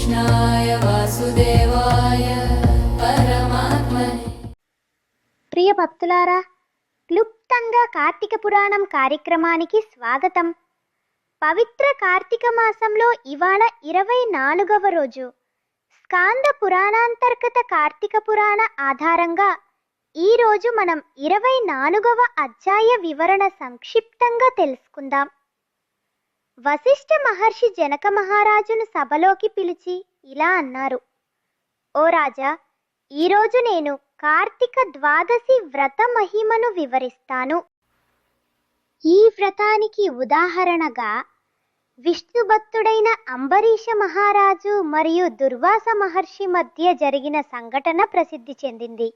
कृष्णाय वासुदेवाय परमात्मने। ప్రియ భక్తులారా, క్లుప్తంగా కార్తీక పురాణం కార్యక్రమానికి స్వాగతం. పవిత్ర కార్తీక మాసంలో ఇవాళ 24వ రోజు. స్కాంద పురాణాంతర్గత కార్తీక పురాణ ఆధారంగా ఈరోజు మనం 24వ అధ్యాయ వివరణ సంక్షిప్తంగా తెలుసుకుందాం. వశిష్ఠ మహర్షి జనక మహారాజును సభలోకి పిలిచి ఇలా అన్నారు: ఓ రాజా, ఈరోజు నేను కార్తీక ద్వాదశి వ్రత మహిమను వివరిస్తాను. ఈ వ్రతానికి ఉదాహరణగా విష్ణుభక్తుడైన అంబరీష మహారాజు మరియు దుర్వాస మహర్షి మధ్య జరిగిన సంఘటన ప్రసిద్ధి చెందింది.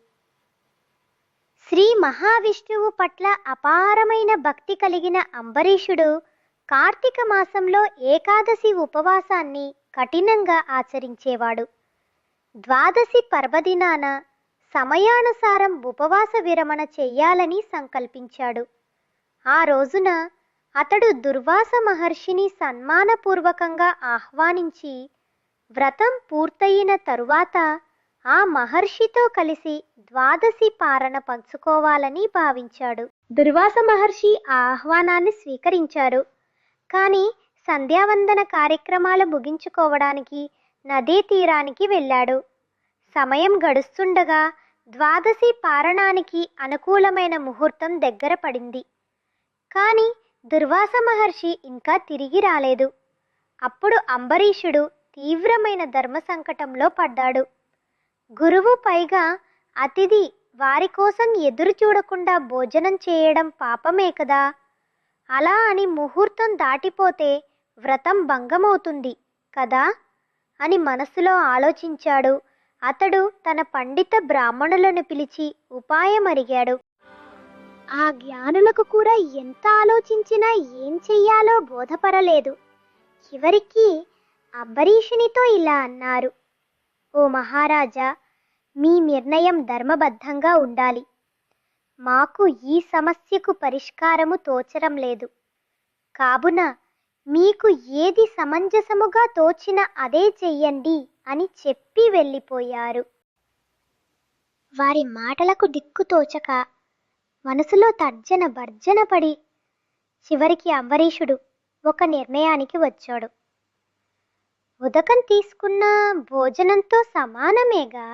శ్రీ మహావిష్ణువు పట్ల అపారమైన భక్తి కలిగిన అంబరీషుడు కార్తీక మాసంలో ఏకాదశి ఉపవాసాన్ని కఠినంగా ఆచరించేవాడు. ద్వాదశి పర్వదినాన సమయానుసారం ఉపవాస విరమణ చెయ్యాలని సంకల్పించాడు. ఆ రోజున అతడు దుర్వాస మహర్షిని సన్మానపూర్వకంగా ఆహ్వానించి వ్రతం పూర్తయిన తరువాత ఆ మహర్షితో కలిసి ద్వాదశి పారణ పంచుకోవాలని భావించాడు. దుర్వాస మహర్షి ఆ ఆహ్వానాన్ని స్వీకరించారు. కానీ సంధ్యావందన కార్యక్రమాలు ముగించుకోవడానికి నదీ తీరానికి వెళ్ళాడు. సమయం గడుస్తుండగా ద్వాదశి పారణానికి అనుకూలమైన ముహూర్తం దగ్గర పడింది. కానీ దుర్వాస మహర్షి ఇంకా తిరిగి రాలేదు. అప్పుడు అంబరీషుడు తీవ్రమైన ధర్మ సంకటంలో పడ్డాడు. గురువు పైగా అతిథి వారి కోసం ఎదురు చూడకుండా భోజనం చేయడం పాపమే కదా. అలా అని ముహూర్తం దాటిపోతే వ్రతం భంగమవుతుంది కదా అని మనసులో ఆలోచించాడు. అతడు తన పండిత బ్రాహ్మణులను పిలిచి ఉపాయం అడిగాడు. ఆ జ్ఞానులకు కూడా ఎంత ఆలోచించినా ఏం చెయ్యాలో బోధపడలేదు. చివరికి అంబరీషునితో ఇలా అన్నారు: ఓ మహారాజా, మీ నిర్ణయం ధర్మబద్ధంగా ఉండాలి. మాకు ఈ సమస్యకు పరిష్కారము తోచడం లేదు. కావున మీకు ఏది సమంజసముగా తోచిన అదే చెయ్యండి అని చెప్పి వెళ్ళిపోయారు. వారి మాటలకు దిక్కు తోచక మనసులో తర్జన భర్జన పడి చివరికి అంబరీషుడు ఒక నిర్ణయానికి వచ్చాడు. ఉదకం తీసుకున్న భోజనంతో సమానమేగా,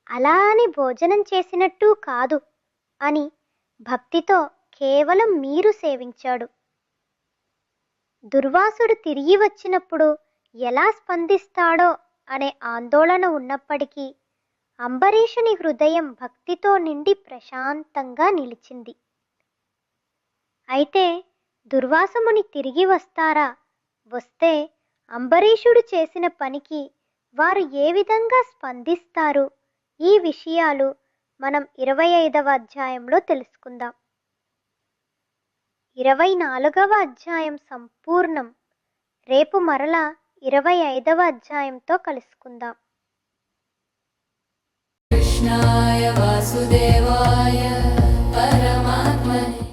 అలా అని భోజనం చేసినట్టు కాదు అని భక్తితో కేవలం మీరు సేవించాడు. దుర్వాసుడు తిరిగి వచ్చినప్పుడు ఎలా స్పందిస్తాడో అనే ఆందోళన ఉన్నప్పటికీ అంబరీషుని హృదయం భక్తితో నిండి ప్రశాంతంగా నిలిచింది. అయితే దుర్వాసముని తిరిగి వస్తారా? వస్తే అంబరీషుడు చేసిన పనికి వారు ఏ విధంగా స్పందిస్తారు? ఈ విషయాలు మనం 25వ అధ్యాయంలో తెలుసుకుందాం. 24వ అధ్యాయం సంపూర్ణం. రేపు మరలా 25వ అధ్యాయంతో కలుసుకుందాం. कृष्णाय वासुदेवाय परमात्मने।